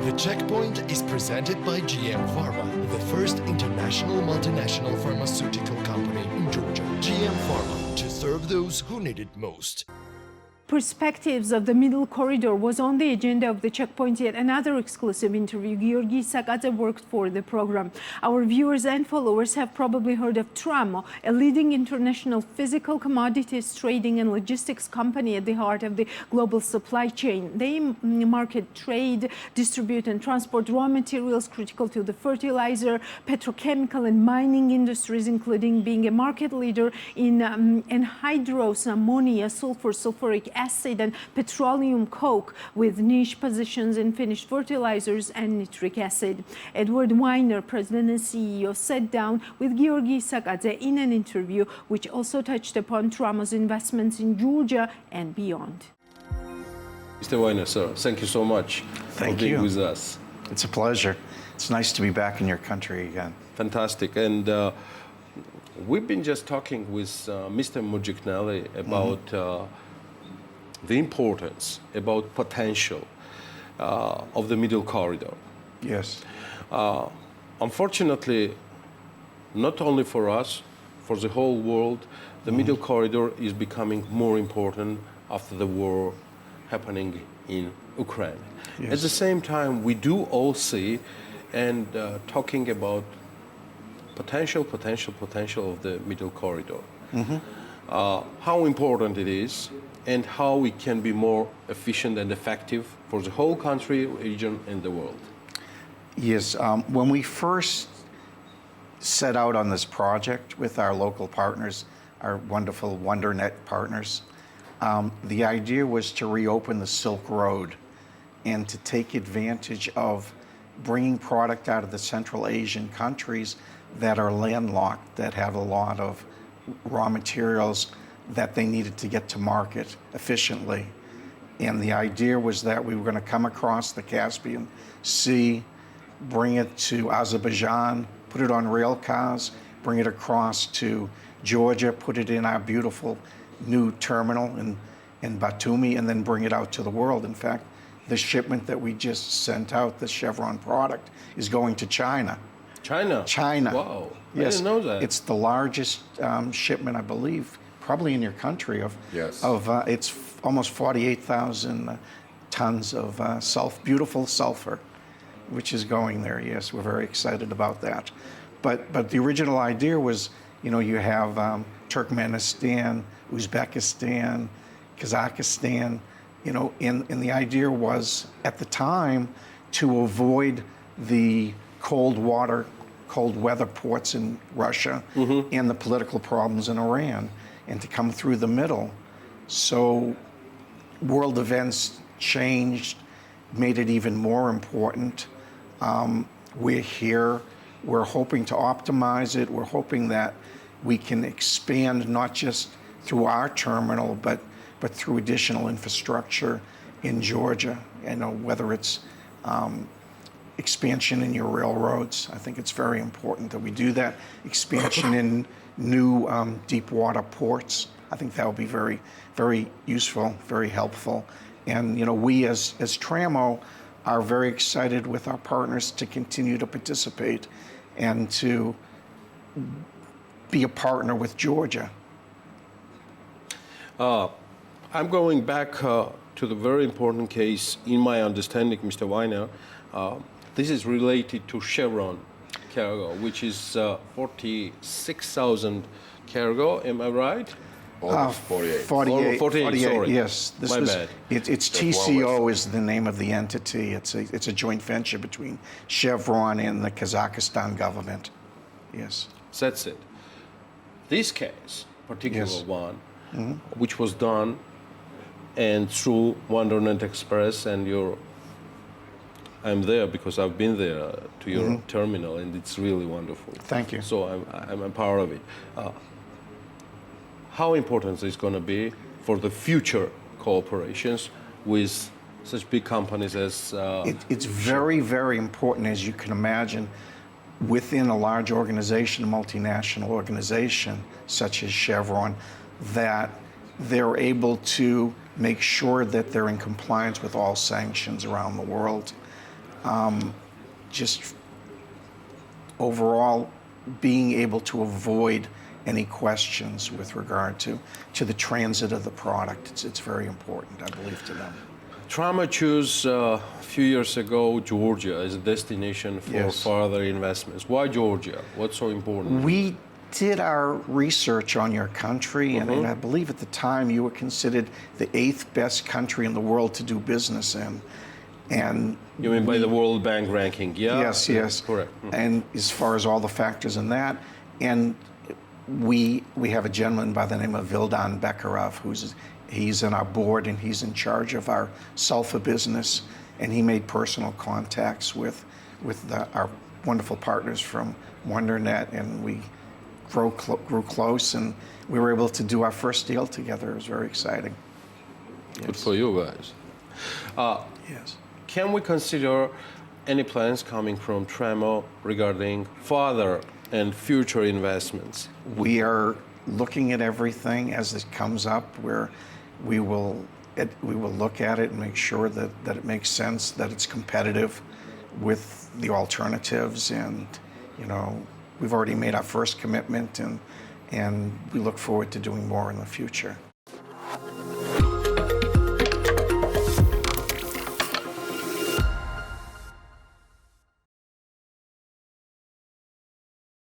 The Checkpoint is presented by GM Pharma, the first international multinational pharmaceutical company in Georgia. GM Pharma, to serve those who need it most. Perspectives of the Middle Corridor was on the agenda of the Checkpoint, yet another exclusive interview. Giorgi Isakadze worked for the program. Our viewers and followers have probably heard of Trammo, a leading international physical commodities trading and logistics company at the heart of the global supply chain. They market, trade, distribute and transport raw materials critical to the fertilizer, petrochemical and mining industries, including being a market leader in anhydrous ammonia, sulfuric acid and petroleum coke, with niche positions in finished fertilizers and nitric acid. Edward Weiner, president and CEO, sat down with Giorgi Isakadze in an interview which also touched upon Trammo's investments in Georgia and beyond. Mr. Weiner, sir, thank you so much for being with us. It's a pleasure. It's nice to be back in your country again. Fantastic. And we've been just talking with Mr. Mujignelli about the importance, about potential of the Middle Corridor. Yes. Unfortunately, not only for us, for the whole world, the Middle Corridor is becoming more important after the war happening in Ukraine. Yes. At the same time, we do all see and talking about potential of the Middle Corridor. How important it is and how it can be more efficient and effective for the whole country, region, and the world. Yes, when we first set out on this project with our local partners, our wonderful WonderNet partners, the idea was to reopen the Silk Road and to take advantage of bringing product out of the Central Asian countries that are landlocked, that have a lot of raw materials that they needed to get to market efficiently. And the idea was that we were going to come across the Caspian Sea, bring it to Azerbaijan, put it on rail cars, bring it across to Georgia, put it in our beautiful new terminal in Batumi, and then bring it out to the world. In fact, the shipment that we just sent out, the Chevron product, is going to China. China? China. Wow, yes. I didn't know that. It's the largest shipment, I believe, probably in your country of, it's almost 48,000 tons of beautiful sulfur, which is going there. Yes, we're very excited about that. But the original idea was, you have Turkmenistan, Uzbekistan, Kazakhstan, and the idea was at the time to avoid the cold weather ports in Russia and the political problems in Iran, and to come through the middle. So world events changed, made it even more important. We're here, we're hoping to optimize it, we're hoping that we can expand not just through our terminal, but through additional infrastructure in Georgia, whether it's expansion in your railroads. I think it's very important that we do that. Expansion in new deep water ports. I think that will be very, very useful, very helpful. And we as Trammo are very excited with our partners to continue to participate and to be a partner with Georgia. I'm going back to the very important case, in my understanding, Mr. Weiner. This is related to Chevron cargo, which is 46,000 cargo. Am I right? Almost 48. 48, sorry. Yes. My bad. It's TCO is the name of the entity. It's a joint venture between Chevron and the Kazakhstan government. Yes. That's it. This case, particular one, which was done and through WonderNet Express and I'm there because I've been there to your terminal, and it's really wonderful. Thank you. So I'm a part of it. How important is going to be for the future cooperations with such big companies as... It's very, very important, as you can imagine, within a large organization, a multinational organization, such as Chevron, that they're able to make sure that they're in compliance with all sanctions around the world. just overall being able to avoid any questions with regard to the transit of the product. It's very important, I believe, to them. Trammo chose a few years ago Georgia as a destination for Yes. further investments. Why Georgia? What's so important? We did our research on your country, and I believe at the time you were considered the 8th best country in the world to do business in. And You mean by the World Bank ranking? Yeah. yes, yes, Correct. And as far as all the factors in that, and we have a gentleman by the name of Vildan Bekarov, he's in our board and he's in charge of our sulfur business, and he made personal contacts with our wonderful partners from WonderNet, and we grew close, and we were able to do our first deal together. It was very exciting. Good for you guys. Yes. Can we consider any plans coming from Trammo regarding further and future investments? We are looking at everything as it comes up, where we will look at it and make sure that it makes sense, that it's competitive with the alternatives, and we've already made our first commitment, and we look forward to doing more in the future.